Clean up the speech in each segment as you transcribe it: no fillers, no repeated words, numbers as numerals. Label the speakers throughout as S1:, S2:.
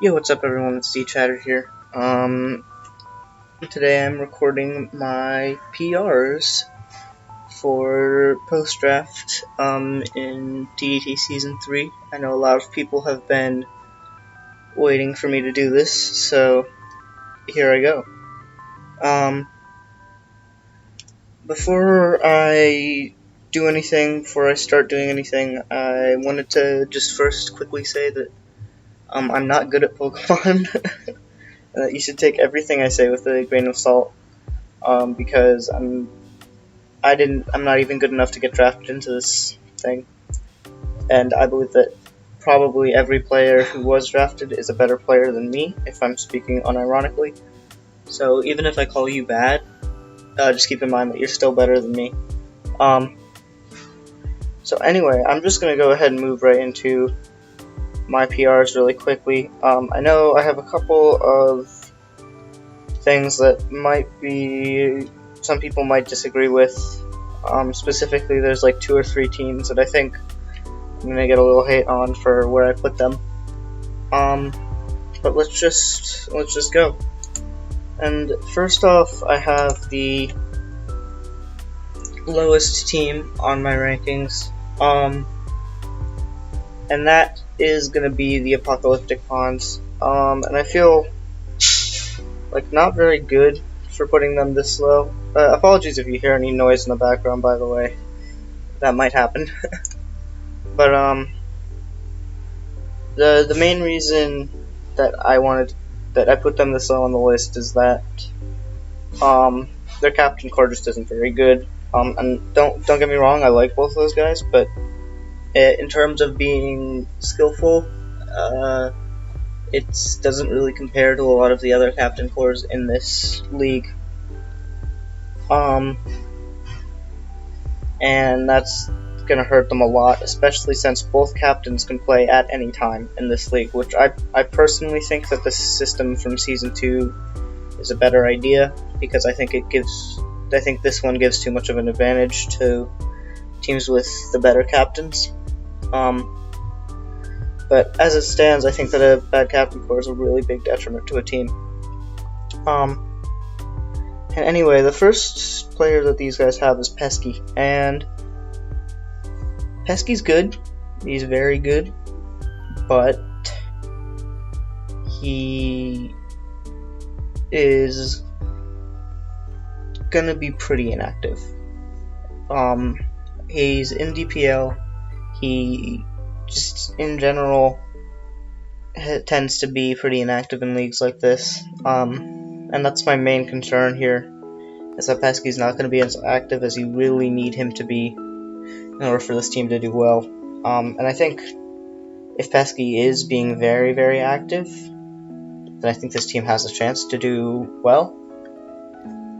S1: Yo, what's up everyone, it's D-Chatter here. Today I'm recording my PRs for post-draft, in TDT Season 3. I know a lot of people have been waiting for me to do this, so here I go. Before I start doing anything, I wanted to just first quickly say that, I'm not good at Pokemon. You should take everything I say with a grain of salt, because I'm not even good enough to get drafted into this thing, and I believe that probably every player who was drafted is a better player than me, if I'm speaking unironically. So even if I call you bad, just keep in mind that you're still better than me. So anyway, I'm just gonna go ahead and move right into my PRs really quickly. I know I have a couple of things that some people might disagree with. Specifically, there's like 2 or 3 teams that I think I'm gonna get a little hate on for where I put them. But let's just go. And first off, I have the lowest team on my rankings, and that is gonna be the Apocalyptic Pawns. And I feel like not very good for putting them this low. Apologies if you hear any noise in the background, by the way. That might happen. But the main reason that I put them this low on the list is that their captain core just isn't very good. And don't get me wrong, I like both of those guys, but in terms of being skillful, it doesn't really compare to a lot of the other captain cores in this league. And that's gonna hurt them a lot, especially since both captains can play at any time in this league, which I personally think that this system from Season 2 is a better idea, because I think this one gives too much of an advantage to teams with the better captains. But as it stands, I think that a bad captain core is a really big detriment to a team. And anyway, the first player that these guys have is Pesky, and Pesky's good. He's very good, but he is gonna be pretty inactive. He's in DPL. He just in general tends to be pretty inactive in leagues like this, and that's my main concern here, is that Pesky's not going to be as active as you really need him to be in order for this team to do well. And I think if Pesky is being very, very active, then I think this team has a chance to do well.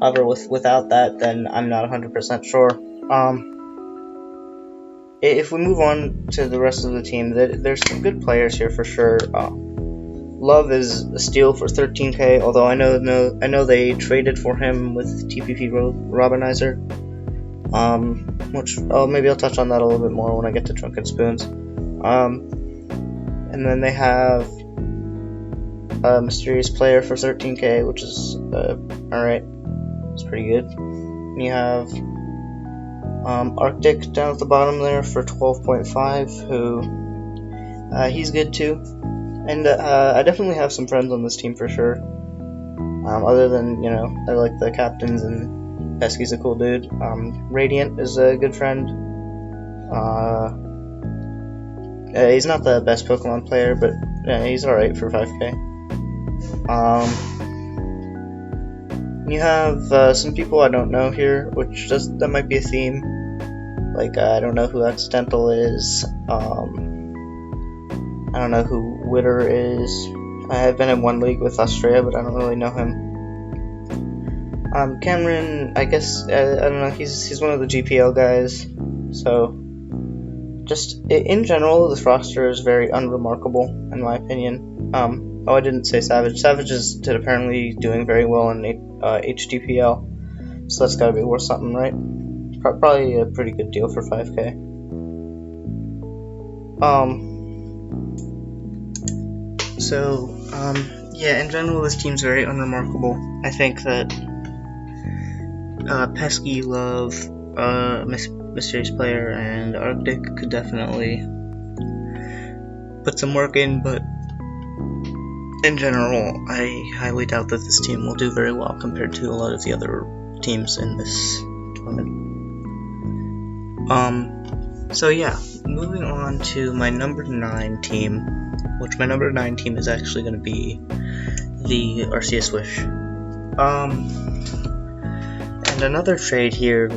S1: However, without that, then I'm not 100% sure. If we move on to the rest of the team, there's some good players here for sure. Love is a steal for 13k, although I know they traded for him with TPP Robinizer, which maybe I'll touch on that a little bit more when I get to Drunken Spoons. And then they have a Mysterious Player for 13k, which is alright. It's pretty good. And you have Arctic down at the bottom there for 12.5, who he's good too. And I definitely have some friends on this team for sure. Other than, I like the captains, and Pesky's a cool dude. Radiant is a good friend. He's not the best Pokemon player, but he's alright for 5k. You have some people I don't know here, which that might be a theme. Like, I don't know who Accidental is. I don't know who Witter is. I have been in one league with Australia, but I don't really know him. Cameron, I guess, I don't know, he's one of the GPL guys. So, just, in general, this roster is very unremarkable, in my opinion. I didn't say Savage. Savage is apparently doing very well in HDPL, so that's gotta be worth something, right? Probably a pretty good deal for 5k. So, yeah, in general, this team's very unremarkable. I think that Pesky, Love, Mysterious Player, and Arctic could definitely put some work in, but in general, I highly doubt that this team will do very well compared to a lot of the other teams in this tournament. So yeah, moving on to my number 9 team, which my number 9 team is actually going to be the Arceus Wish. And another trade here,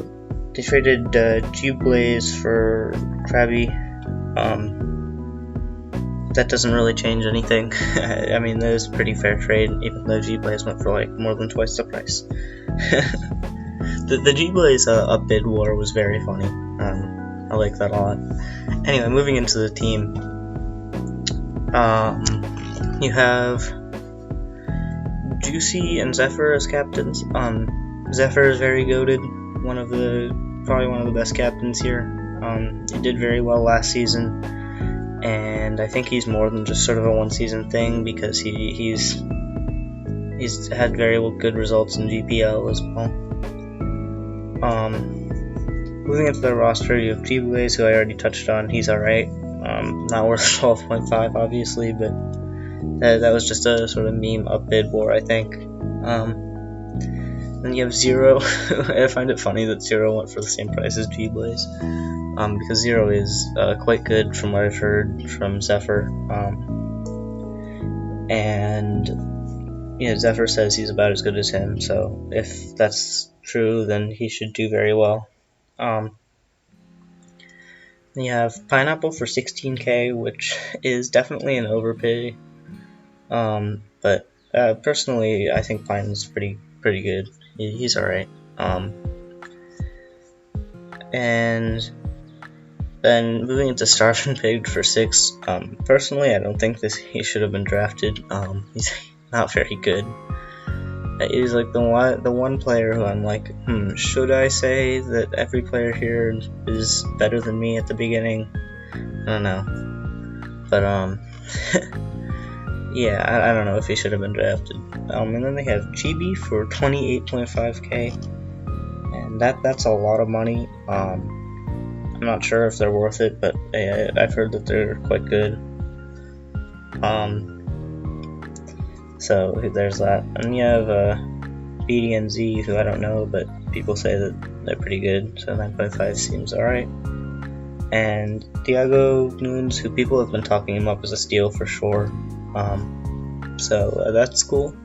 S1: they traded G-Blaze for Krabby. That doesn't really change anything. I mean, that is a pretty fair trade, even though G-Blaze went for like more than twice the price. The G-Blaze bid war was very funny. I like that a lot. Anyway, moving into the team, you have Juicy and Zephyr as captains. Zephyr is very goated, probably one of the best captains here. He did very well last season, and I think he's more than just sort of a one-season thing, because he's had very good results in GPL as well. Moving into the roster, you have G-Blaze, who I already touched on. He's alright. Not worth 12.5, obviously, but that was just a sort of meme upbid war, I think. Then you have Zero. I find it funny that Zero went for the same price as G-Blaze, because Zero is quite good from what I've heard from Zephyr. And yeah, Zephyr says he's about as good as him, so if that's true, then he should do very well. Then you have Pineapple for 16k, which is definitely an overpay. But personally, I think Pine's pretty good. He's alright. And then moving into Starvin Pig for 6. Personally, I don't think he should have been drafted. He's not very good. He's like the one player who I'm like, should I say that every player here is better than me at the beginning? I don't know. But yeah, I don't know if he should have been drafted. And then they have Chibi for 28.5k, and that's a lot of money. I'm not sure if they're worth it, but I've heard that they're quite good. So there's that. And you have BDNZ, who I don't know, but people say that they're pretty good, so 9.5 seems alright. And Diego Nunes, who people have been talking him up as a steal for sure. So that's cool.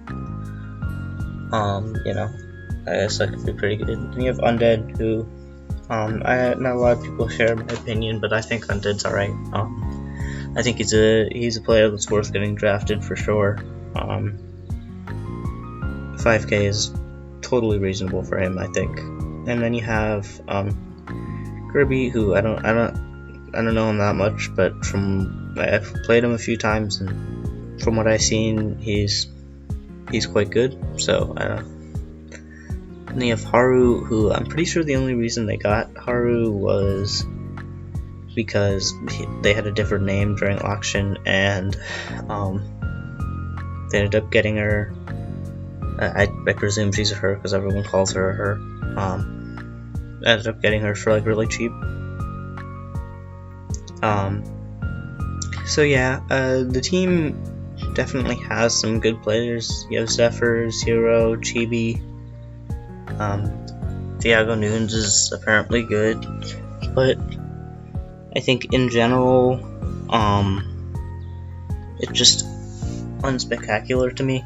S1: You know, I guess that could be pretty good. Then you have Undead, who not a lot of people share my opinion, but I think Undead's alright. I think he's a player that's worth getting drafted for sure. 5k is totally reasonable for him, I think. And then you have Kirby, who I don't know him that much, but I've played him a few times, and from what I've seen, he's quite good. So I don't know. And then you have Haru, who I'm pretty sure the only reason they got Haru was because they had a different name during auction, and they ended up getting her. I presume she's a her because everyone calls her a her. Ended up getting her for like really cheap. So yeah, the team definitely has some good players. You have Zephyr, Zero, Chibi. Diego Nunes is apparently good, but I think in general, it's just unspectacular to me.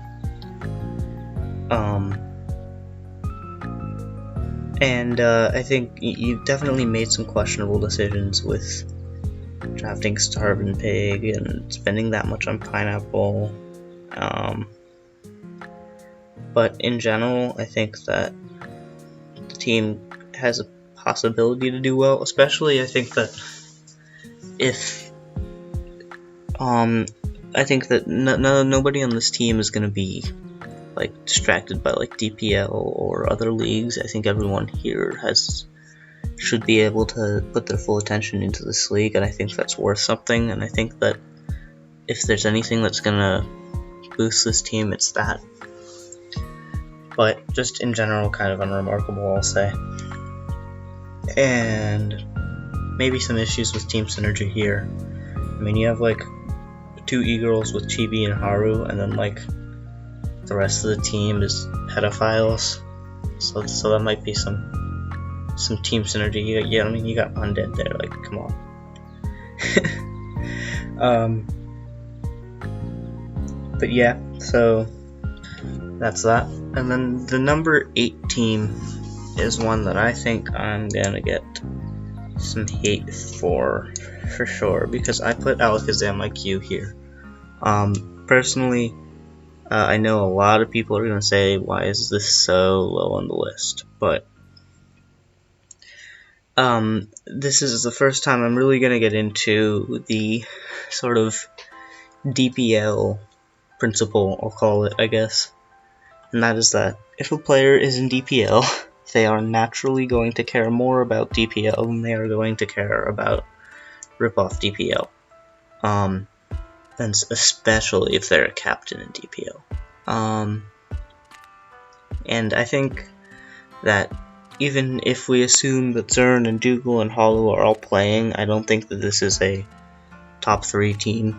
S1: And I think you've definitely made some questionable decisions with drafting Starvin Pig and spending that much on Pineapple. But in general, I think that the team has a possibility to do well, especially I think that if I think that nobody on this team is going to be like distracted by like DPL or other leagues. I think everyone here should be able to put their full attention into this league, and I think that's worth something. And I think that if there's anything that's gonna boost this team, it's that. But just in general, kind of unremarkable, I'll say. And maybe some issues with team synergy here. I mean, you have like 2 e-girls with Chibi and Haru, and then like the rest of the team is pedophiles. So that might be some team synergy. I mean, you got Undead there. Like, come on. But yeah, so that's that. And then the number 8 team is one that I think I'm gonna get some hate for sure, because I put Alakazam IQ here. Personally, I know a lot of people are gonna say, why is this so low on the list? But this is the first time I'm really gonna get into the sort of DPL principle, I'll call it, I guess. And that is that if a player is in DPL, they are naturally going to care more about DPL than they are going to care about rip-off DPL. And especially if they're a captain in DPL. And I think that even if we assume that Zern and Dougal and Hollow are all playing, I don't think that this is a top 3 team.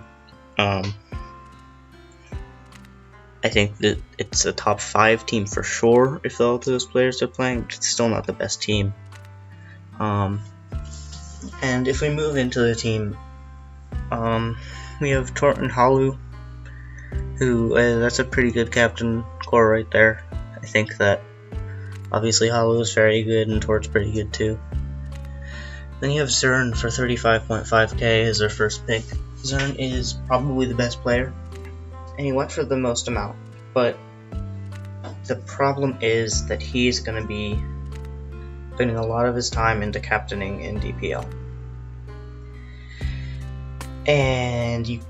S1: I think that it's a top 5 team for sure if all of those players are playing, but it's still not the best team. And if we move into the team, we have Tort and Halu, who, that's a pretty good captain core right there. I think that obviously Halu is very good and Tort's pretty good too. Then you have Zern for 35.5k as their first pick. Zern is probably the best player, and he went for the most amount, but the problem is that he's going to be putting a lot of his time into captaining in DPL. And you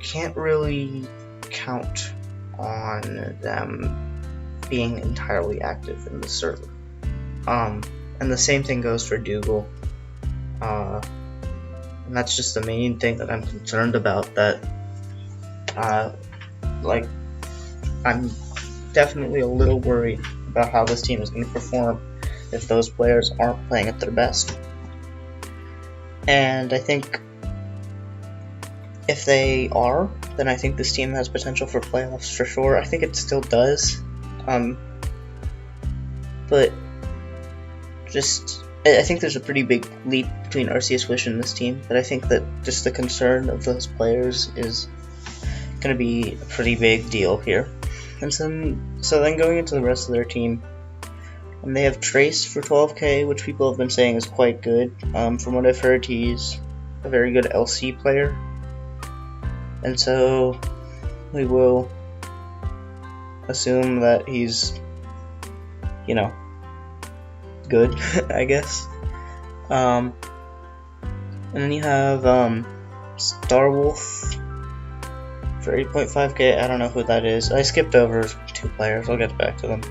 S1: can't really count on them being entirely active in the server. And the same thing goes for Dougal. And that's just the main thing that I'm concerned about, that like, I'm definitely a little worried about how this team is going to perform if those players aren't playing at their best. And I think if they are, then I think this team has potential for playoffs for sure. I think it still does. But just, I think there's a pretty big leap between Arceus Wish and this team, but I think that just the concern of those players is going to be a pretty big deal here. And so then going into the rest of their team, and they have Trace for 12k, which people have been saying is quite good. From what I've heard, he's a very good LC player, and so we will assume that he's, you know, good, I guess. And then you have Starwolf for 8.5k. I don't know who that is. I skipped over 2 players. I'll get back to them.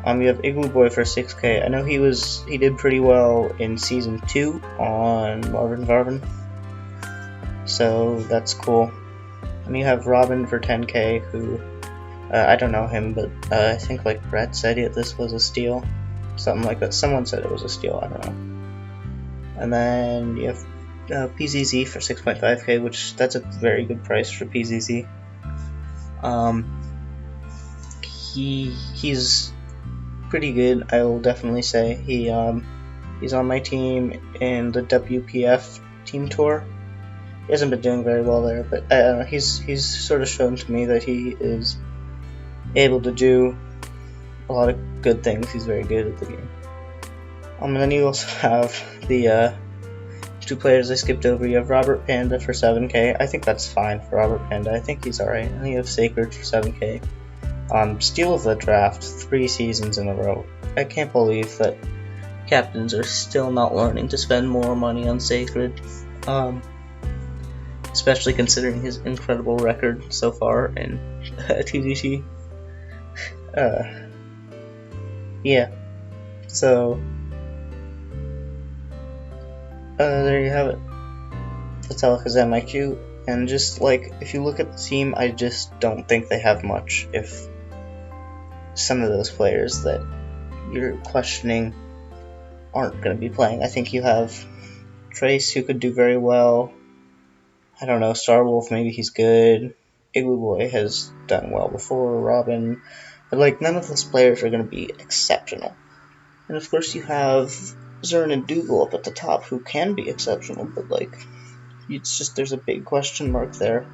S1: You have Igloo Boy for 6k. I know he did pretty well in Season 2 on Marvin Varvin, so that's cool. And you have Robin for 10k, who, I don't know him, but I think like Brett said this was a steal. Something like that. Someone said it was a steal, I don't know. And then you have PZZ for 6.5k, which that's a very good price for PZZ. He's pretty good, I will definitely say. He's on my team in the WPF team tour. He hasn't been doing very well there, but he's sort of shown to me that he is able to do a lot of good things. He's very good at the game. And then you also have the 2 players I skipped over. You have Robert Panda for 7k. I think that's fine for Robert Panda. I think he's alright. And you have Sacred for 7k. Steal of the draft 3 seasons in a row. I can't believe that captains are still not learning to spend more money on Sacred. Especially considering his incredible record so far in TDT. Yeah. So there you have it. That's Alakazam IQ, And just like, if you look at the team, I just don't think they have much. If some of those players that you're questioning aren't going to be playing, I think you have Trace, who could do very well. I don't know, Starwolf, maybe he's good. Igloo Boy has done well before, Robin. But like, none of those players are going to be exceptional. And of course you have Zern and Dougal up at the top, who can be exceptional, but like, it's just, there's a big question mark there.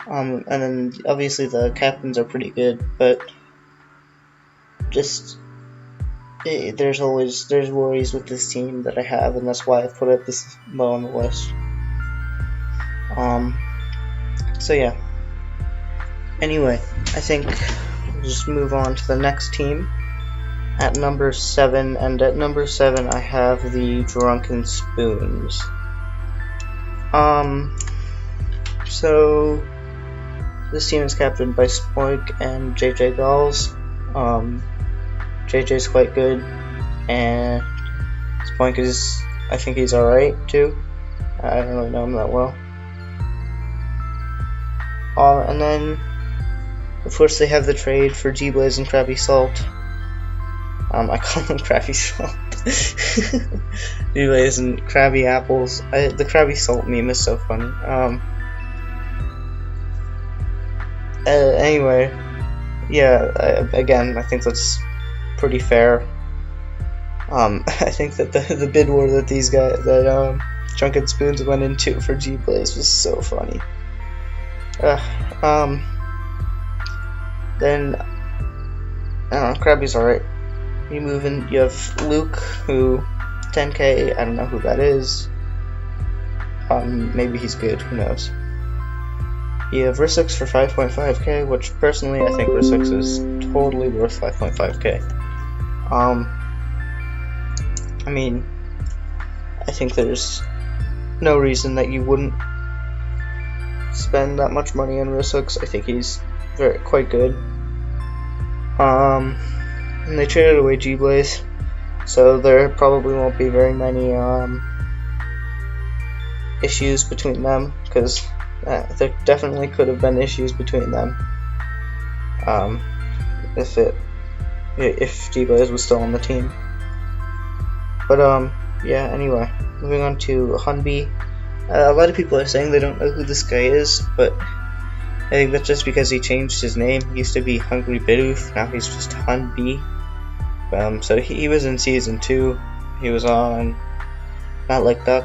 S1: And then obviously the captains are pretty good, but just there's worries with this team that I have, and that's why I put it this low on the list. So yeah. Anyway, I think we'll just move on to the next team at number 7, and at number 7 I have the Drunken Spoons. So this team is captained by Spoink and JJ Galls. JJ's quite good, and Spoink is, I think he's alright too. I don't really know him that well. And then, of course, they have the trade for G-Blaze and Krabby Salt. I call them Krabby Salt. G-Blaze and Krabby Apples. The Krabby Salt meme is so funny. Anyway, yeah, again, I think that's pretty fair. I think that the bid war that these guys, that Drunken Spoons went into for G-Blaze was so funny. Then, I don't know, Krabby's alright. You move in, you have Luke, who, 10k, I don't know who that is. Maybe he's good, who knows. You have Rissix for 5.5k, which personally I think Rissix is totally worth 5.5k. I mean, I think there's no reason that you wouldn't spend that much money on Rissix. I think he's quite good. And they traded away G-Blaze, so there probably won't be very many issues between them, because there definitely could have been issues between them if G-Blaze was still on the team. But yeah, anyway, moving on to Hunby. A lot of people are saying they don't know who this guy is, but I think that's just because he changed his name. He used to be Hungry Bidoof, now he's just Hunby. So he was in season 2. He was on Not Like Duck.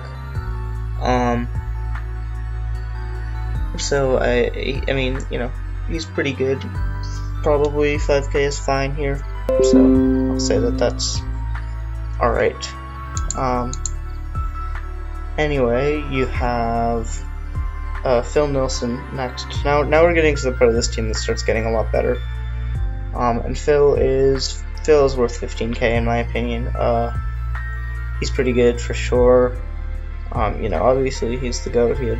S1: So I mean, you know, he's pretty good. Probably 5k is fine here. So I'll say that that's alright. Anyway, you have Phil Nilsson next. Now we're getting to the part of this team that starts getting a lot better. And Phil is worth 15k in my opinion. He's pretty good for sure. You know, obviously he's the GOAT. He had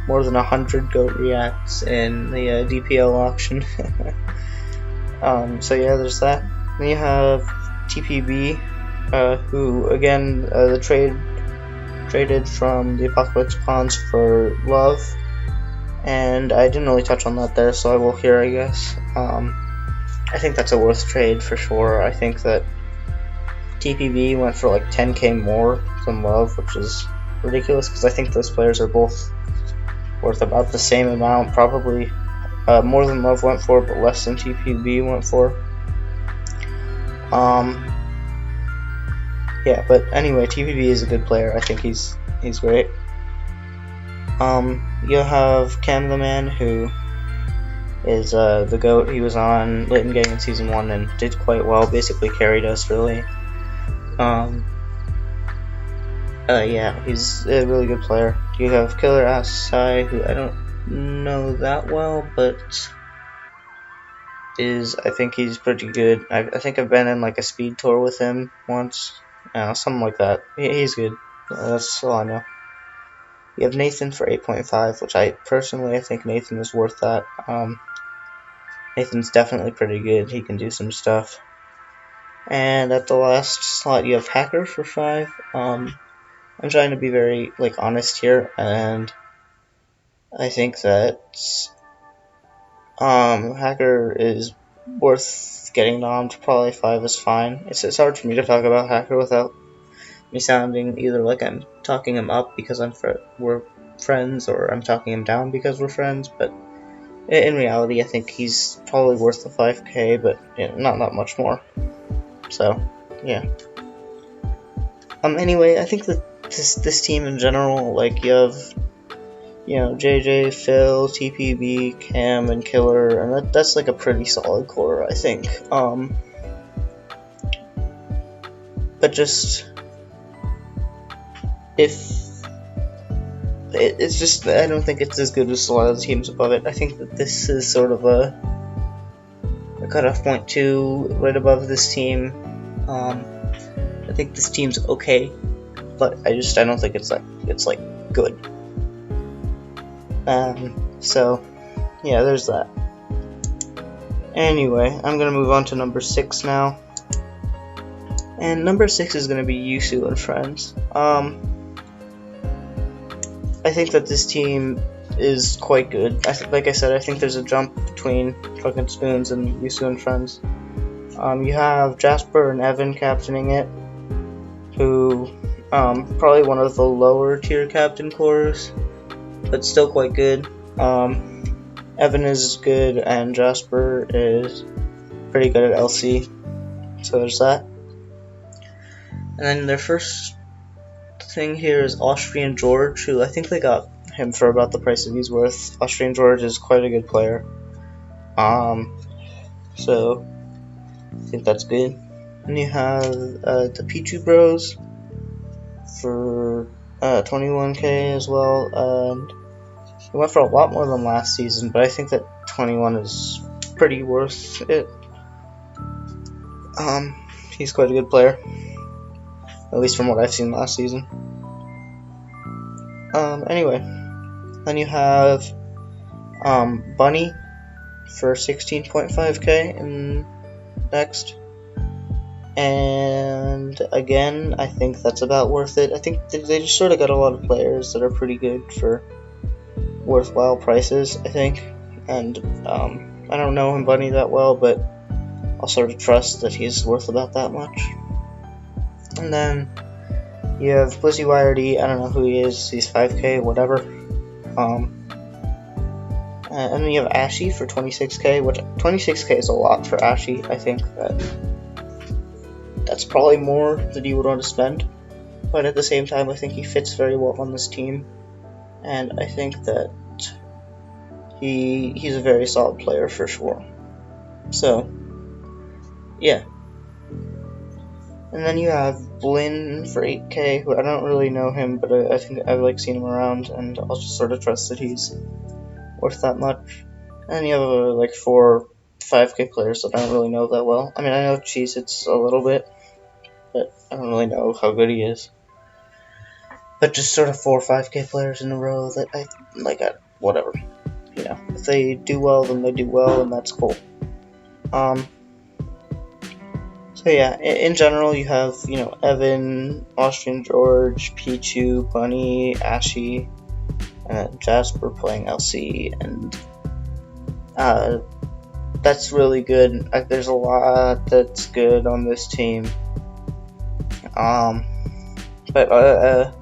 S1: more than 100 GOAT reacts in the DPL auction. So yeah, there's that. Then you have TPB, who again the traded from the Apocalypse Pawns for Love, and I didn't really touch on that there, so I will here, I guess. I think that's a worth trade for sure. I think that TPB went for like 10k more than Love, which is ridiculous, because I think those players are both worth about the same amount, probably more than Love went for, but less than TPB went for. Yeah, but anyway, TPB is a good player. I think he's great. You have Cam the Man, who is the GOAT. He was on Layton Gang in season 1 and did quite well. Basically carried us really. Yeah, he's a really good player. You have Killer Asai, who I don't know that well, but I think he's pretty good. I think I've been in like a speed tour with him once. Something like that. He's good. That's all I know. You have Nathan for 8.5, which I think Nathan is worth that. Nathan's definitely pretty good. He can do some stuff. And at the last slot, you have Hacker for 5. I'm trying to be very honest here, and I think that Hacker is worth getting nommed. Probably 5 is fine. It's hard for me to talk about Hacker without me sounding either like I'm talking him up because we're friends, or I'm talking him down because we're friends. But in reality, I think he's probably worth the 5k, but not much more. So yeah. Anyway, I think that this team in general, like you have, JJ, Phil, TPB, Cam, and Killer, and that's like a pretty solid core, I think. But just it's just, I don't think it's as good as a lot of the teams above it. I think that this is sort of a cutoff point too, right above this team. I think this team's okay, but I don't think it's like good. So yeah, there's that. Anyway, I'm gonna move on to number 6 now, and number 6 is gonna be Yusu and friends. I think that this team is quite good. Like I said, I think there's a jump between Drunken Spoons and Yusu and friends. You have Jasper and Evan captaining it, who probably one of the lower tier captain cores, but still quite good. Evan is good, and Jasper is pretty good at LC, so there's that. And then their first thing here is Austrian George, who I think they got him for about the price that he's worth. Austrian George is quite a good player, so I think that's good. And you have the Pichu Bros for 21k as well, and he went for a lot more than last season, but I think that 21 is pretty worth it. He's quite a good player, at least from what I've seen last season. Anyway, then you have Bunny for 16.5k in next. And again, I think that's about worth it. I think they just sort of got a lot of players that are pretty good for worthwhile prices, I think. And I don't know him Bunny that well, but I'll sort of trust that he's worth about that much. And then you have Blizzy YRD. I don't know who he is. He's 5k, whatever. And then you have Ashy for 26k, which 26k is a lot for Ashy. I think that's probably more than you would want to spend, but at the same time, I think he fits very well on this team, and I think that he's a very solid player for sure. So yeah. And then you have Blinn for 8k, who I don't really know him, but I think I've seen him around, and I'll just sort of trust that he's worth that much. And then you have 4 5k players that I don't really know that well. I mean, I know Cheez-Its a little bit, but I don't really know how good he is. But just sort of 4 or 5k players in a row that I like. Whatever, if they do well, then they do well, and that's cool. So yeah, in general, you have Evan, Austrian George, Pichu, Bunny, Ashy, and Jasper playing LC, and that's really good. There's a lot that's good on this team. But the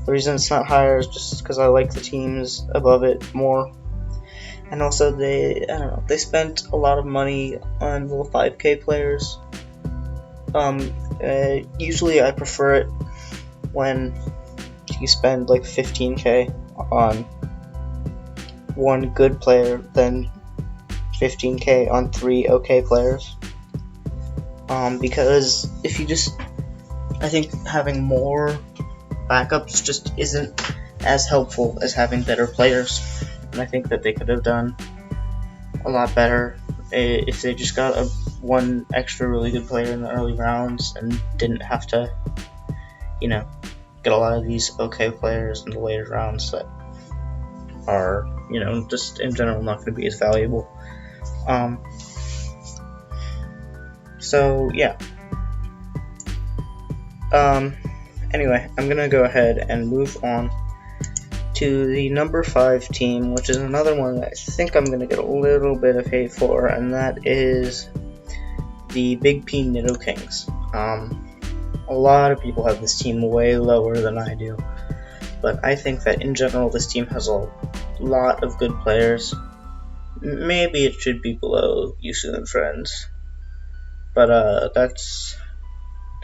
S1: reason it's not higher is just because I like the teams above it more. And also they spent a lot of money on little 5k players. Usually I prefer it when you spend 15k on one good player than 15k on 3 okay players. Because I think having more backups just isn't as helpful as having better players. And I think that they could have done a lot better if they just got one extra really good player in the early rounds and didn't have to, get a lot of these okay players in the later rounds that are, just in general not going to be as valuable. So yeah. Anyway, I'm gonna go ahead and move on to the number 5 team, which is another one that I think I'm going to get a little bit of hate for, and that is the Big P Nido Kings. A lot of people have this team way lower than I do, but I think that in general this team has a lot of good players. Maybe it should be below Yusu and Friends, but that's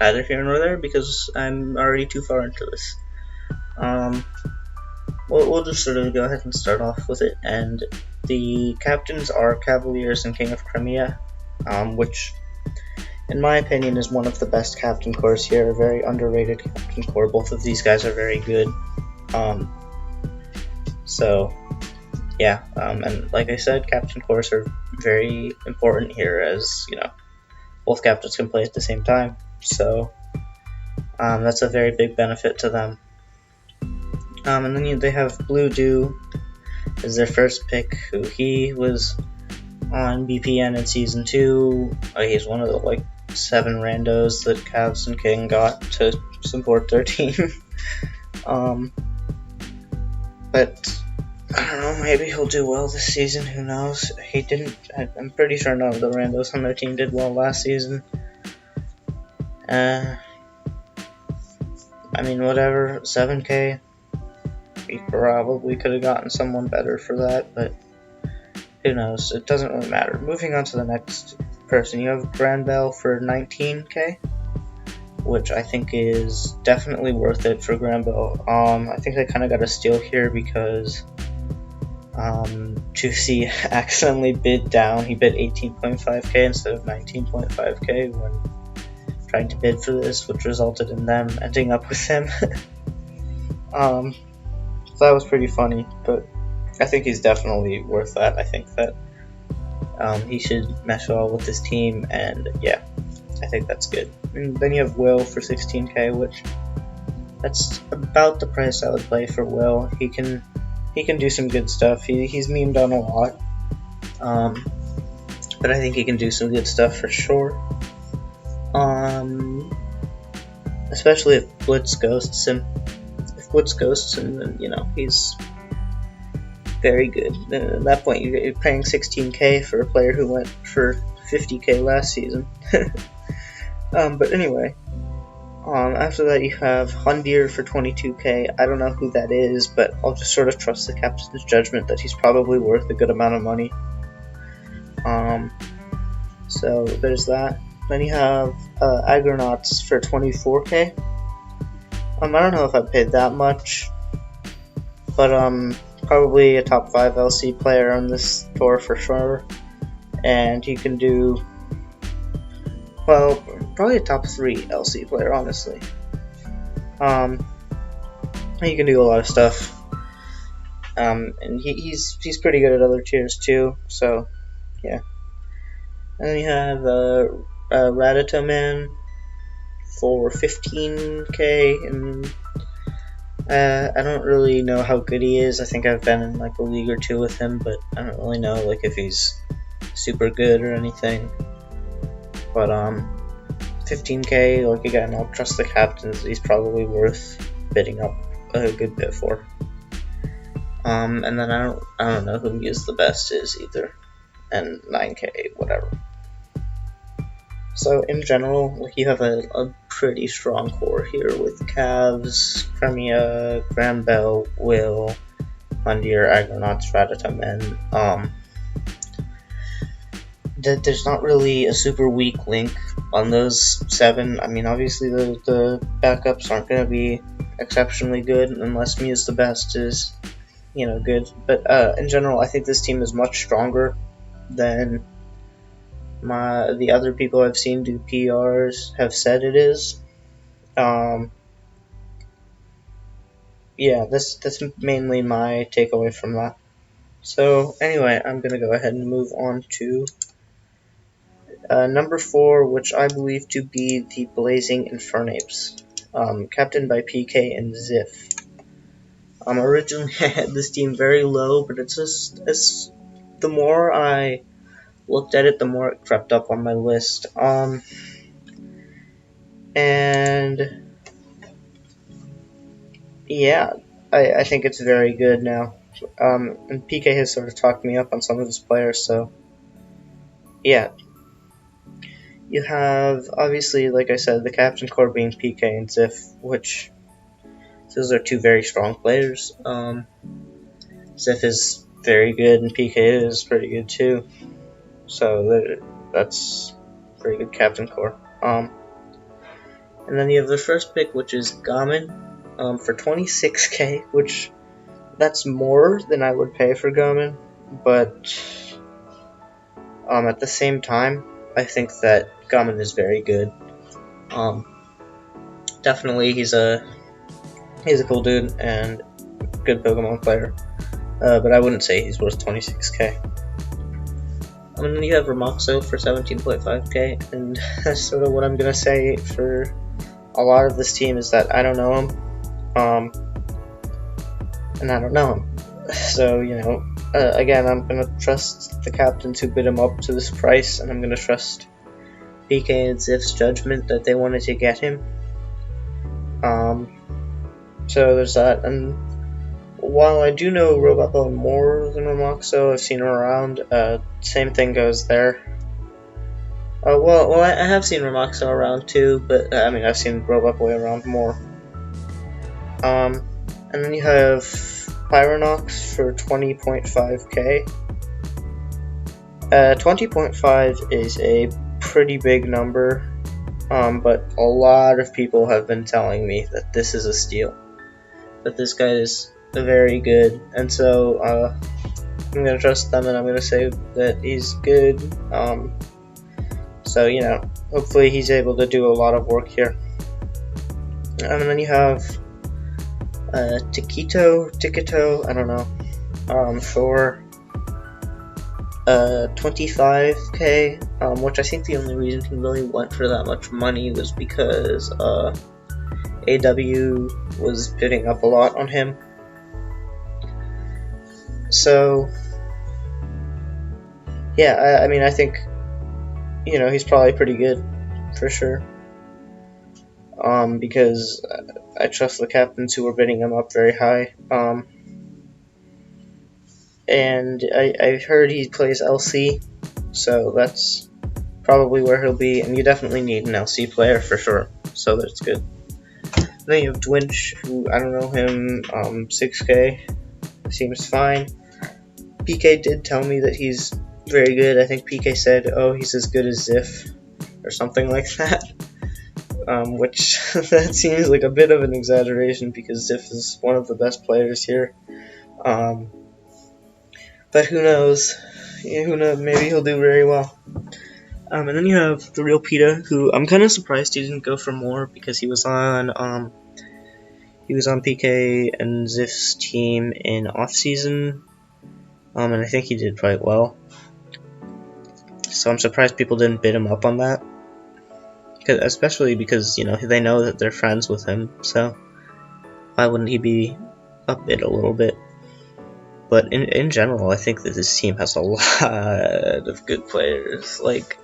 S1: neither here nor there because I'm already too far into this. We'll just sort of go ahead and start off with it, and the captains are Cavaliers and King of Crimea, which in my opinion is one of the best captain cores here, a very underrated captain core. Both of these guys are very good. And like I said, captain cores are very important here, as you know, both captains can play at the same time, so that's a very big benefit to them. And then they have Blue Dew as their first pick, who he was on BPN in Season 2. He's one of the 7 randos that Cavs and King got to support their team. But I don't know, maybe he'll do well this season, who knows. He didn't, I'm pretty sure none of the randos on their team did well last season. Whatever, 7K. He probably could have gotten someone better for that, but who knows, it doesn't really matter. Moving on to the next person, you have Granbell for 19K, which I think is definitely worth it for Granbell. I think they kind of got a steal here because Juicy accidentally bid down. He bid 18.5K instead of 19.5K when trying to bid for this, which resulted in them ending up with him. So that was pretty funny, but I think he's definitely worth that. I think that he should mesh well with his team, and yeah, I think that's good. And then you have Will for 16K, which that's about the price I would play for Will. He can do some good stuff. He's memed on a lot, but I think he can do some good stuff for sure. Especially if Blitz ghosts him. If Blitz ghosts him, then he's very good. At that point, you're paying 16K for a player who went for 50K last season. But anyway, after that you have Hundir for 22K. I don't know who that is, but I'll just sort of trust the captain's judgment that he's probably worth a good amount of money. So there's that. Then you have Agronauts for 24K. I don't know if I paid that much, but probably a top 5 LC player on this tour for sure, and he can do, well, probably a top 3 LC player, honestly. He can do a lot of stuff, and he's pretty good at other tiers too, so yeah. And then you have Raditoman for 15K, and I don't really know how good he is. I think I've been in a league or 2 with him, but I don't really know if he's super good or anything. But 15K, again, I'll trust the captains. He's probably worth bidding up a good bit for. And then I don't know who Muse the best is either, and 9K, whatever. So in general, you have a pretty strong core here with Cavs, Crimea, Granbell, Will, Hundir, Agronauts, Raditoman. There's not really a super weak link on those 7. Obviously the backups aren't going to be exceptionally good unless Muse the best is, good. But in general, I think this team is much stronger than the other people I've seen do PRs have said it is. That's mainly my takeaway from that. So anyway, I'm gonna go ahead and move on to number 4, which I believe to be the Blazing Infernapes, captained by PK and Ziff. Originally I had this team very low, but it's just the more I looked at it, the more it crept up on my list. And yeah, I think it's very good now. And PK has sort of talked me up on some of his players, so yeah. You have, obviously, like I said, the captain core being PK and Ziff, which those are two very strong players. Ziff is very good, and PK is pretty good too. So that's pretty good captain core. And then you have the first pick, which is Gamin, for 26k, which that's more than I would pay for Gamin, but at the same time, I think that Gamin is very good. Definitely, he's a cool dude and good Pokemon player, but I wouldn't say he's worth 26k. And then you have Ramoxo for 17.5k, and that's sort of what I'm gonna say for a lot of this team is that I don't know him, and I don't know him. So, again, I'm gonna trust the captains who bid him up to this price, and I'm gonna trust PK and Ziff's judgment that they wanted to get him. So there's that, and while I do know Robot Bone more than Ramoxo, I've seen him around, same thing goes there. Well, I have seen Ramoxo around too, but I've seen Robot Boy around more. And then you have Pyronox for 20.5k. 20.5 is a pretty big number, but a lot of people have been telling me that this is a steal, that this guy is very good, and so I'm gonna trust them, and I'm gonna say that he's good. So hopefully he's able to do a lot of work here. And then you have Tikito, I don't know, for 25k, which I think the only reason he really went for that much money was because AW was bidding up a lot on him. So yeah, I think he's probably pretty good for sure. Because I trust the captains who are bidding him up very high. And I heard he plays LC, so that's probably where he'll be. And you definitely need an LC player for sure, so that's good. Then you have Dwinch, who I don't know him, 6k, seems fine. PK did tell me that he's very good. I think PK said, oh, he's as good as Ziff, or something like that. Which that seems like a bit of an exaggeration because Ziff is one of the best players here. But who knows? Maybe he'll do very well. And then you have the real PETA, who I'm kind of surprised he didn't go for more because he was on PK and Ziff's team in off season, and I think he did quite well. So I'm surprised people didn't bid him up on that, especially because they know that they're friends with him. So why wouldn't he be upbid a little bit? But in general, I think that this team has a lot of good players. Like,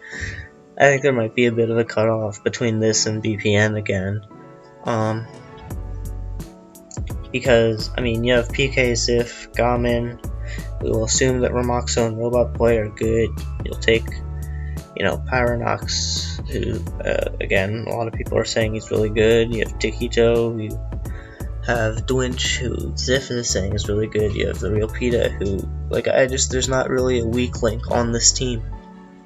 S1: I think there might be a bit of a cutoff between this and BPN again. Because, you have PK, Ziff, Gamin. We will assume that Ramoxo and Robot Boy are good. You'll take, Pyronox, who, again, a lot of people are saying he's really good. You have Tikito, you have Dwinch, who Ziff is saying is really good. You have the real PETA, who, there's not really a weak link on this team.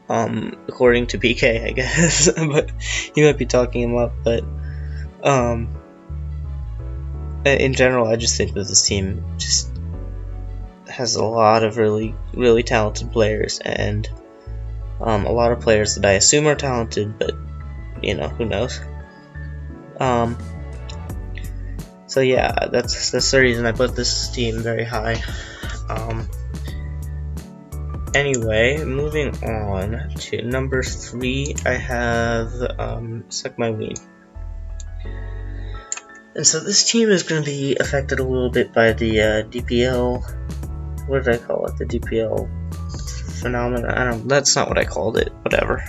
S1: According to PK, I guess. But he might be talking him up, but, in general, I just think that this team just has a lot of really, really talented players, and a lot of players that I assume are talented, but, who knows. So yeah, that's the reason I put this team very high. Anyway, moving on to number 3, I have Suck My Ween. And so this team is going to be affected a little bit by the DPL, what did I call it, the DPL phenomena, that's not what I called it, whatever,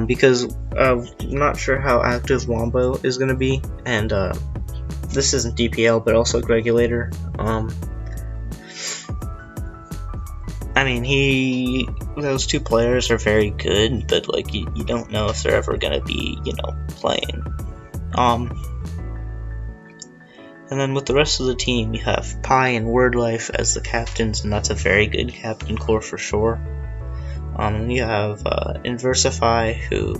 S1: because I'm not sure how active Wombo is going to be, and this isn't DPL, but also Regulator. I mean, those two players are very good, but like you don't know if they're ever gonna be, playing. And then with the rest of the team, you have Pi and WordLife as the captains, and that's a very good captain core for sure. And you have Inversify, who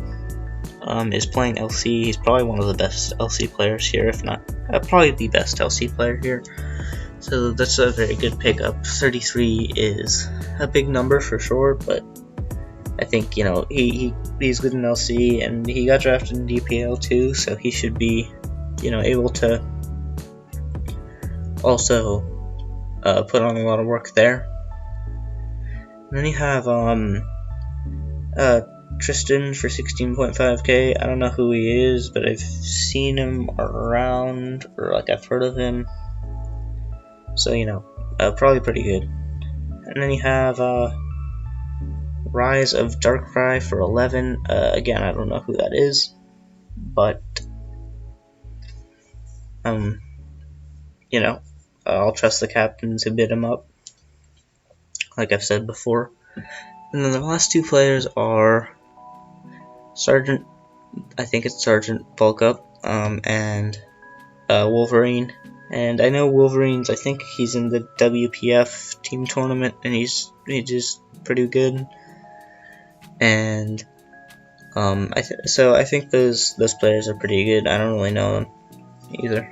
S1: is playing LC. He's probably one of the best LC players here, if not probably the best LC player here. So that's a very good pickup. 33 is a big number for sure, but I think he's good in LC, and he got drafted in DPL too, so he should be able to also put on a lot of work there. And then you have Tristan for 16.5k. I don't know who he is, but I've seen him around, or like I've heard of him. So probably pretty good. And then you have Rise of Darkrai for 11. Again, I don't know who that is, but I'll trust the captains who bid him up, like I've said before. And then the last two players are Sergeant, I think it's Sergeant Bulk Up, and Wolverine. And I know Wolverine's, I think he's in the WPF team tournament, and he's just pretty good. And so I think those players are pretty good. I don't really know them either.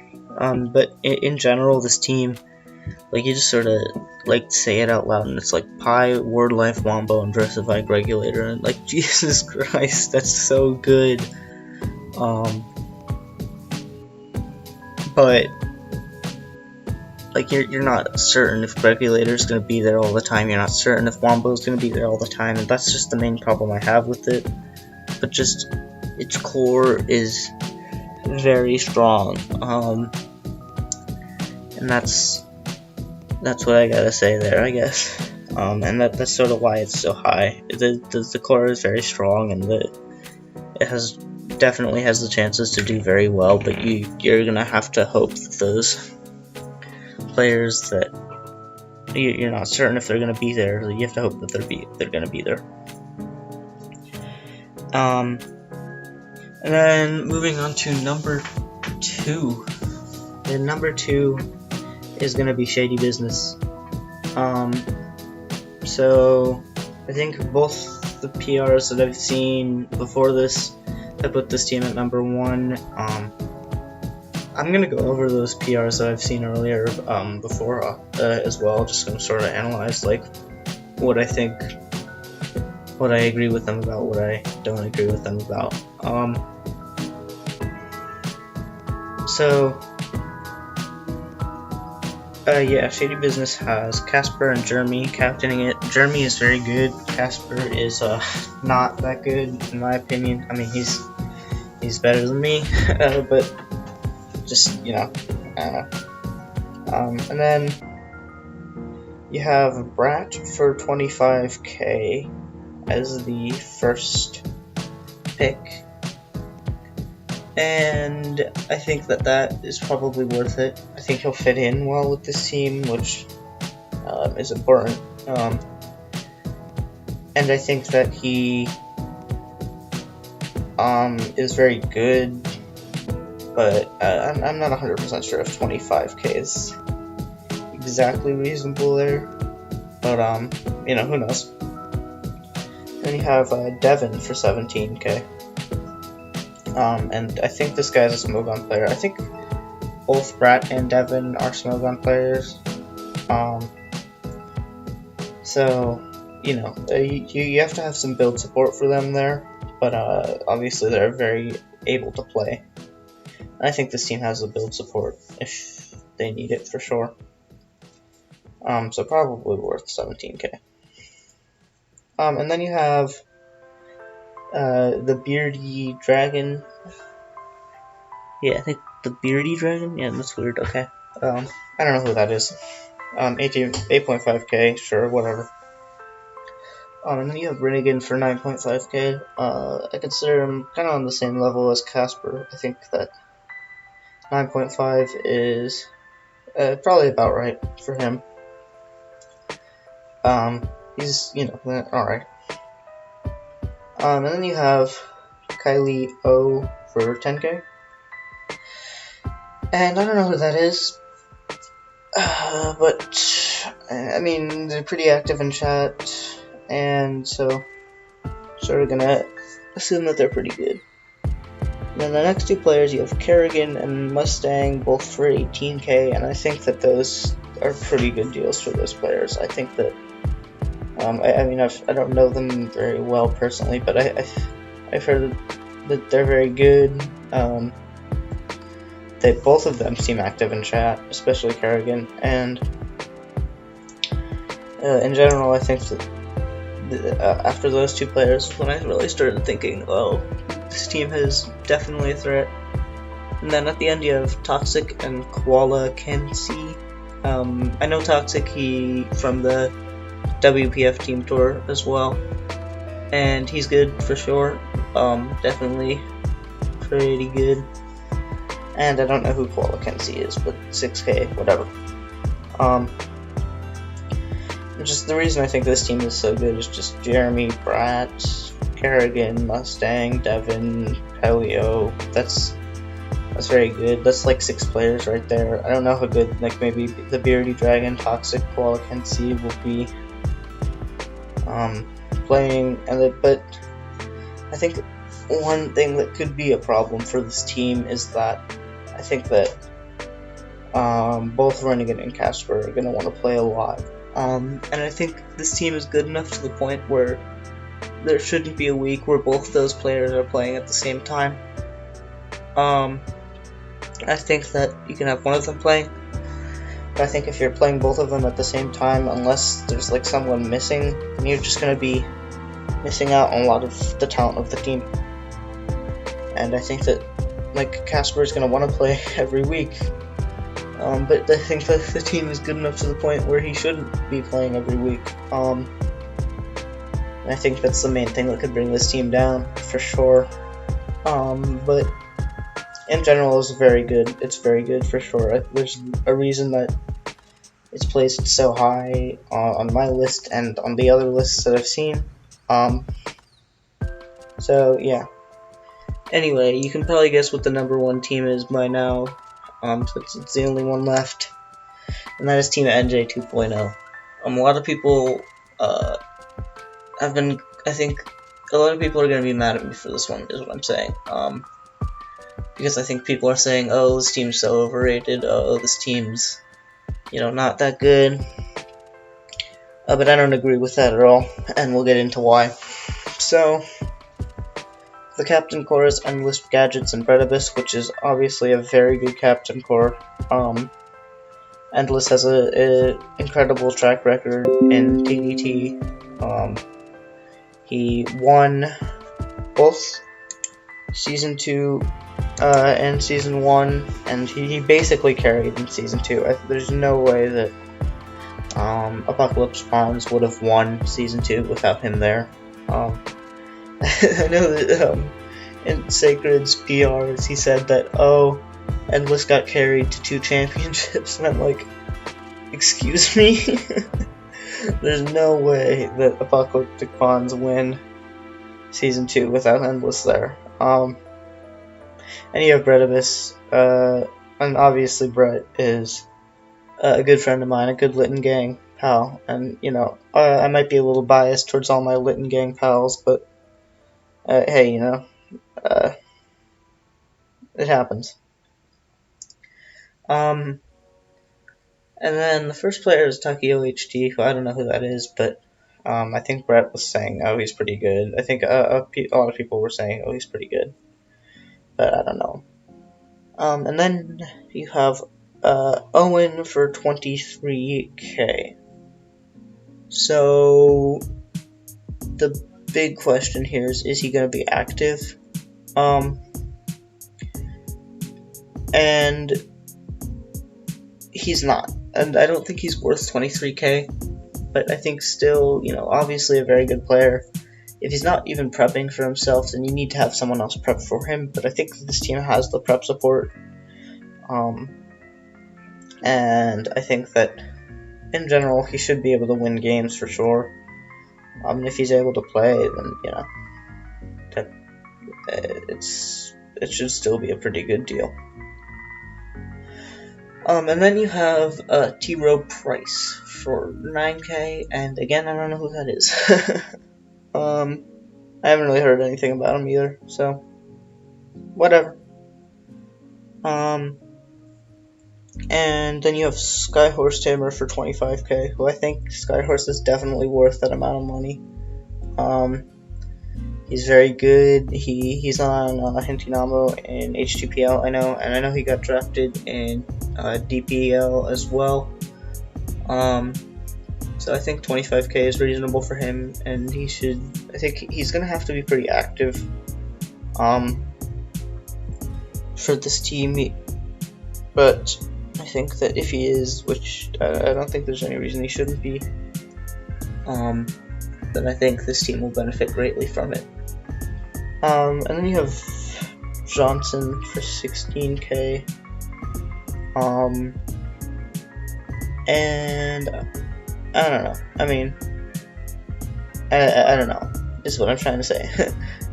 S1: But in general, this team, like, you just sort of like say it out loud, and it's like Pi, WordLife, Wombo, and Versified Regulator, and like Jesus Christ, that's so good. But like you're not certain if Regulator's gonna be there all the time. You're not certain if Wombo's gonna be there all the time, and that's just the main problem I have with it. But just its core is very strong, and that's what I gotta say there, I guess. And that's sort of why it's so high. The core is very strong, and it definitely has the chances to do very well. But you're gonna have to hope that those players that you're not certain if they're gonna be there, you have to hope that they're gonna be there. And then moving on to number 2. And number 2 is gonna be Shady Business. So I think both the PRs that I've seen before this have put this team at number 1. I'm gonna go over those PRs that I've seen earlier before as well, just gonna sort of analyze like what I think, what I agree with them about, what I don't agree with them about. Yeah, Shady Business has Casper and Jeremy captaining it. Jeremy is very good. Casper is not that good in my opinion. I mean, he's better than me, but just and then you have Brat for 25k as the first pick, and I think that is probably worth it. I think he'll fit in well with this team, which is important. And I think that he is very good, but I'm not 100% sure if 25k is exactly reasonable there. But who knows. Then you have Devin for 17k. And I think this guy's a Smogon player. I think both Brat and Devin are Smogon players. So, you have to have some build support for them there, but obviously they're very able to play. I think this team has the build support if they need it for sure. So probably worth 17k. And then you have the Beardy Dragon. Yeah, I think the Beardy Dragon? Yeah, that's weird, okay. I don't know who that is. 8.5k, sure, whatever. And then you have Rinnegan for 9.5k. I consider him kind of on the same level as Casper. I think that 9.5 is probably about right for him. He's, alright. And then you have Kylie O for 10k. And I don't know who that is, but I mean, they're pretty active in chat, and so sort of gonna assume that they're pretty good. And then the next two players, you have Kerrigan and Mustang, both for 18k, and I think that those are pretty good deals for those players. I think that, I mean, I don't know them very well personally, but I've heard that they're very good. Both of them seem active in chat, especially Kerrigan, and in general, I think that after those two players, when I really started thinking, oh, this team has definitely a threat. And then at the end you have Toxic and Koala Kensi. I know Toxic, he from the WPF team tour as well, and he's good for sure. Definitely pretty good. And I don't know who Koala Kensi is, but 6k, whatever. Just the reason I think this team is so good is just Jeremy, Brat, Kerrigan, Mustang, Devin, Helio. That's very good. That's like 6 players right there. I don't know how good, like, maybe the Beardy Dragon, Toxic, Koala Kensi will be playing, but I think one thing that could be a problem for this team is that I think that both Renegade and Casper are going to want to play a lot. And I think this team is good enough to the point where there shouldn't be a week where both those players are playing at the same time. I think that you can have one of them playing, but I think if you're playing both of them at the same time, unless there's like someone missing, then you're just going to be missing out on a lot of the talent of the team. And I think that like Casper is going to want to play every week, but I think that the team is good enough to the point where he shouldn't be playing every week. And I think that's the main thing that could bring this team down for sure. But in general, it's very good. It's very good for sure. There's a reason that it's placed so high on my list and on the other lists that I've seen. So yeah. Anyway, you can probably guess what the number 1 team is by now, since it's the only one left, and that is Team NJ 2.0. A lot of people I think a lot of people are going to be mad at me for this one, is what I'm saying, because I think people are saying, oh, this team's so overrated, oh, this team's, not that good, but I don't agree with that at all, and we'll get into why. So, the Captain Core is Endless, Gadgets, and Bredibus, which is obviously a very good Captain Core. Endless has an incredible track record in TDT. He won both Season 2 and Season 1, and he basically carried in Season 2. There's no way that Apocalypse Pawns would have won Season 2 without him there. I know that in Sacred's PRs he said that, oh, Endless got carried to 2 championships, and I'm like, excuse me? There's no way that Apocalyptic Pawns win Season 2 without Endless there. And you have Bredibus, and obviously Brett is a good friend of mine, a good Lytton Gang pal, and, I might be a little biased towards all my Lytton Gang pals, but hey, it happens. And then the first player is Takio HT, who I don't know who that is, but I think Brett was saying, oh, he's pretty good. I think a lot of people were saying, oh, he's pretty good, but I don't know. And then you have Owen for 23k. So the big question here is he going to be active? And he's not. And I don't think he's worth 23k, but I think still, obviously a very good player. If he's not even prepping for himself, then you need to have someone else prep for him, but I think this team has the prep support. And I think that in general he should be able to win games for sure. If he's able to play, then that it should still be a pretty good deal. And then you have T. Rowe Price for 9K, and again, I don't know who that is. I haven't really heard anything about him either, so whatever. And then you have Skyhorse Tamer for 25K, who I think Skyhorse is definitely worth that amount of money. He's very good. He's on Hintinamo in H2PL, I know, and I know he got drafted in DPL as well. So I think 25K is reasonable for him, and I think he's gonna have to be pretty active for this team. But I think that if he is, which I don't think there's any reason he shouldn't be, then I think this team will benefit greatly from it. And then you have Johnson for 16K. And I don't know. I mean, I don't know, is what I'm trying to say.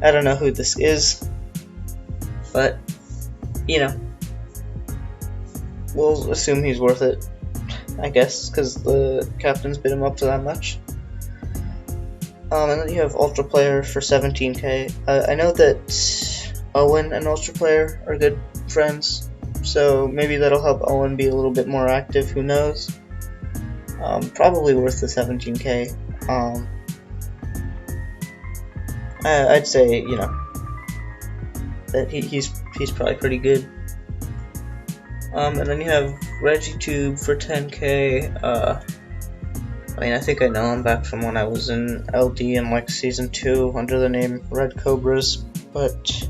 S1: I don't know who this is, but, we'll assume he's worth it, I guess, because the captains bid him up to that much. And then you have Ultra Player for 17K. I know that Owen and Ultra Player are good friends, so maybe that'll help Owen be a little bit more active, who knows. Probably worth the 17K. I'd say, that he's probably pretty good. And then you have ReggieTube for 10K. I think I know him back from when I was in LD in Season 2 under the name Red Cobras, but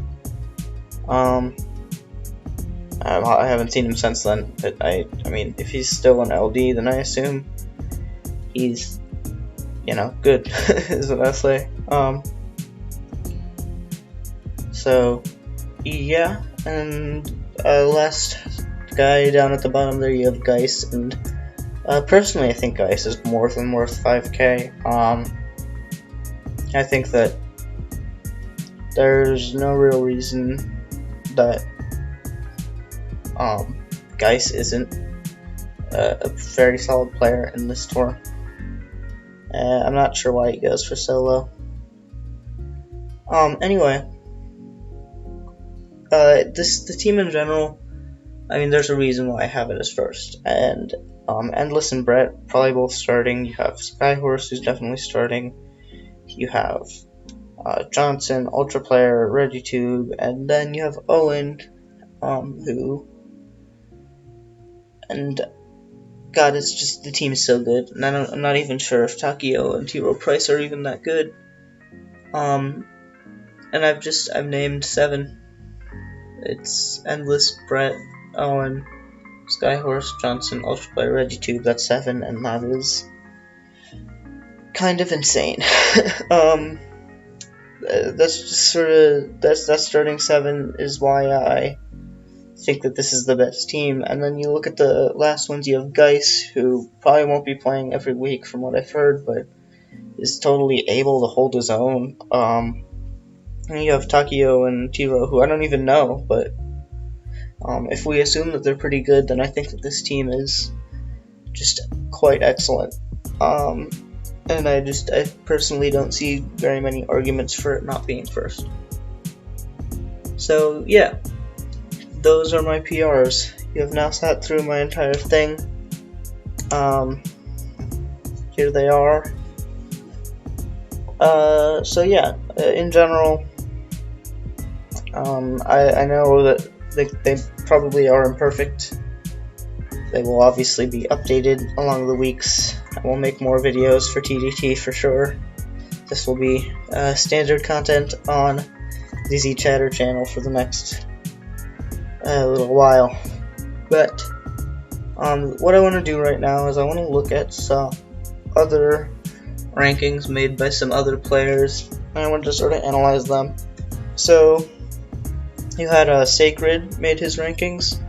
S1: I haven't seen him since then. But I mean, if he's still in LD, then I assume he's, good, is what I say. So, yeah, and last guy down at the bottom there, you have Geis, and personally I think Geis is more than worth 5K. I think that there's no real reason that Geis isn't a very solid player in this tour. I'm not sure why he goes for so low. Anyway, the team in general, I mean, there's a reason why I have it as first. And Endless and Brett probably both starting. You have Skyhorse, who's definitely starting. You have Johnson, Ultra Player, ReggieTube, and then you have Owen, God, it's just, the team is so good, and I'm not even sure if Takio and T. Rowe Price are even that good. And I've named 7. It's Endless, Brett, Owen, Skyhorse, Johnson, Ultra Player, ReggieTube. That's 7, and that is kind of insane. That's just sort of, that starting 7 is why I think that this is the best team. And then you look at the last ones, you have Geis, who probably won't be playing every week from what I've heard, but is totally able to hold his own. And you have Takio and Tiro, who I don't even know, but if we assume that they're pretty good, then I think that this team is just quite excellent. And I personally don't see very many arguments for it not being first. So yeah, those are my PRs. You have now sat through my entire thing. Here they are. So yeah, in general, I know that they probably are imperfect. They will obviously be updated along the weeks. I will make more videos for TDT for sure. This will be standard content on the Z Chatter channel for the next little while. But what I want to do right now is I want to look at some other rankings made by some other players, and I want to sort of analyze them. So you had Sacred made his rankings,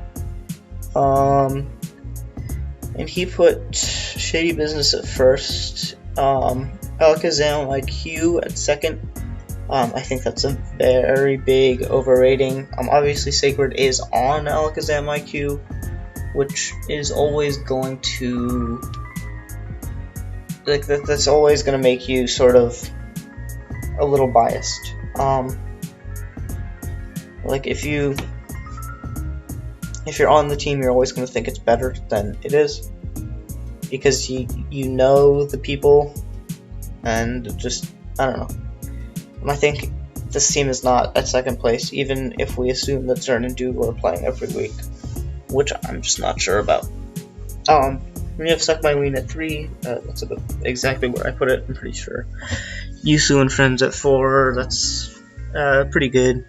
S1: And he put Shady Business at first, Alakazam IQ at second. I think that's a very big overrating. Obviously Sacred is on Alakazam IQ, which is always going to, like, that's always going to make you sort of a little biased. Like, if you're on the team, you're always going to think it's better than it is, because you know the people, and just, I don't know. And I think this team is not at second place, even if we assume that Zern and Dougal are playing every week, which I'm just not sure about. We have Suck My Ween at 3, that's about exactly where I put it, I'm pretty sure. Yusu and Friends at 4, that's pretty good.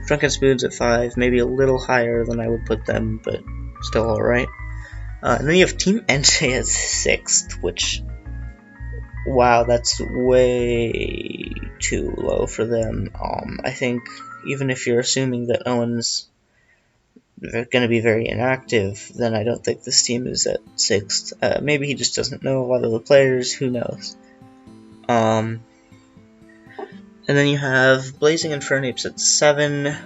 S1: Drunken Spoons at 5, maybe a little higher than I would put them, but still alright. And then you have Team NJ at 6th, which, wow, that's way too low for them. I think even if you're assuming that Owen's going to be very inactive, then I don't think this team is at 6th. Maybe he just doesn't know a lot of the players, who knows. And then you have Blazing Infernape at 7.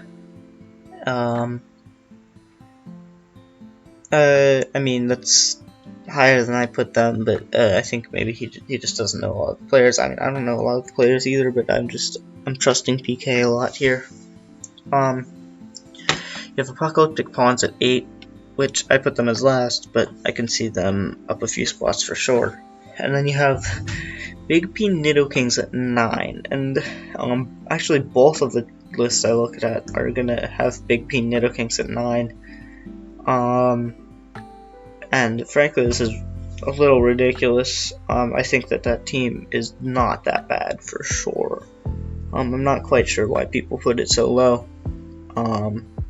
S1: I mean, that's higher than I put them, but I think maybe he just doesn't know a lot of the players. I mean, I don't know a lot of the players either, but I'm trusting PK a lot here. You have Apocalyptic Pawns at 8, which I put them as last, but I can see them up a few spots for sure. And then you have Big P Nidokings at 9, and actually both of the lists I looked at are gonna have Big P Nidokings at 9. And frankly, this is a little ridiculous. I think that team is not that bad for sure. I'm not quite sure why people put it so low,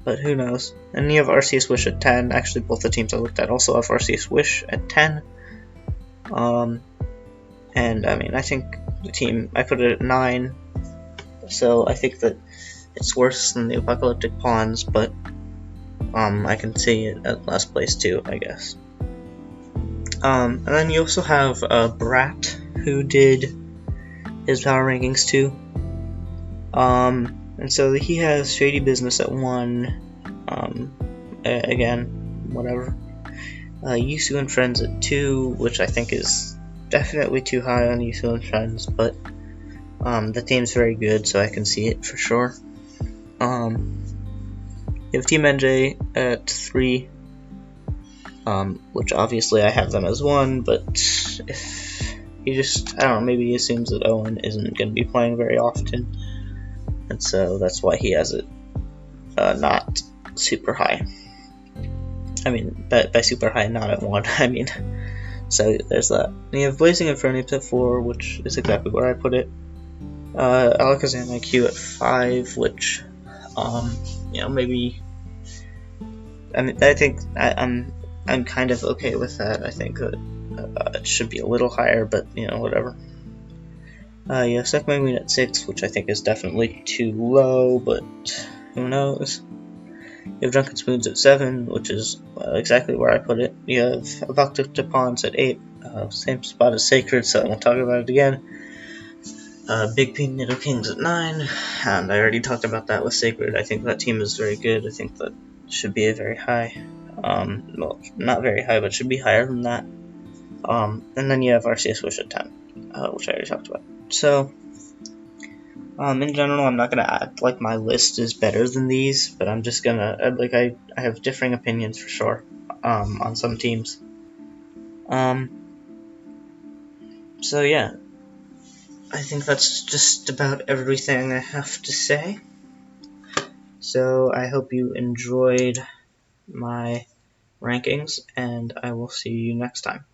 S1: but who knows. And you have Arceus Wish at 10. Actually, both the teams I looked at also have Arceus Wish at 10. And I mean, I think the team, I put it at 9, so I think that it's worse than the Apocalyptic Pawns, but I can see it at last place too, I guess. And then you also have Brat, who did his power rankings too. And so he has Shady Business at 1. Again, whatever. Yusu and Friends at 2, which I think is definitely too high on Yusu and Friends, but the team's very good, so I can see it for sure. You have Team NJ at 3, which obviously I have them as 1, but if he just, I don't know, maybe he assumes that Owen isn't going to be playing very often, and so that's why he has it not super high. I mean, by super high, not at 1, I mean. So there's that. And you have Blazing Infernape at 4, which is exactly where I put it. Alakazam IQ at 5, which, you know, maybe. I mean, I think I'm kind of okay with that. I think that it should be a little higher, but you know, whatever. You have Suck My Ween at 6, which I think is definitely too low, but who knows. You have Drunken Spoons at 7, which is exactly where I put it. You have Apocalyptic Pawns at 8, same spot as Sacred, so I won't talk about it again. Big P Nidokings at 9, and I already talked about that with Sacred. I think that team is very good. I think that should be a very high. Well, not very high, but should be higher than that. And then you have Arceus Wish at 10, which I already talked about. So, in general, I'm not gonna act like my list is better than these, but I'm just gonna, like, I have differing opinions for sure, on some teams. So yeah, I think that's just about everything I have to say. So I hope you enjoyed my rankings, and I will see you next time.